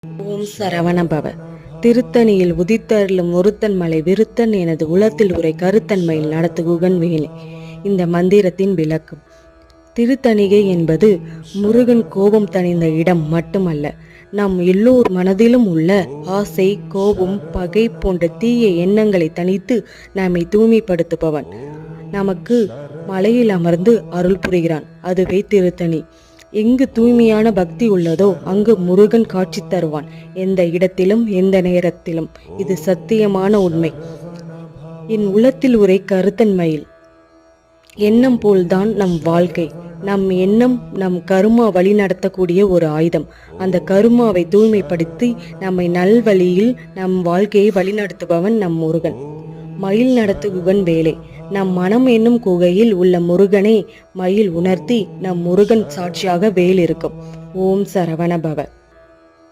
ஓம் சரவணபவ. திருத்தணியில் உதித்தருளும் ஒருத்தன் மலை விருத்தன் எனது உளத்தில் உரை கருத்தன்மையில் நடத்துகுகன் வேலை. இந்த மந்திரத்தின் விளக்கம். திருத்தணிகை என்பது முருகன் கோபம் தணிந்த இடம் மட்டுமல்ல, நம் எல்லோர் மனதிலும் உள்ள ஆசை, கோபம், பகை போன்ற தீய எண்ணங்களை தணித்து நம்மை தூய்மைப்படுத்துபவன். நமக்கு மலையில் அமர்ந்து அருள் புரிகிறான். அதுவே திருத்தணி. எங்கு தூய்மையான பக்தி உள்ளதோ அங்கு முருகன் காட்சி தருவான். எந்த இடத்திலும் எந்த நேரத்திலும். இது சத்தியமான உண்மை. என் உள்ளத்தில் உரை கருத்தன்மையில். எண்ணம் போல்தான் நம் வாழ்க்கை. நம் எண்ணம் நம் கருமா வழி நடத்தக்கூடிய ஒரு ஆயுதம். அந்த கருமாவை தூய்மைப்படுத்தி நம்மை நல்வழியில் நம் வாழ்க்கையை வழிநடத்துபவன் நம் முருகன். மயில் நடத்துகுகன் வேலை. நம் மனம் என்னும் குகையில் உள்ள முருகனை மயில் உணர்த்தி நம் முருகன் சாட்சியாக வேல் இருக்கும். ஓம் சரவணபவ.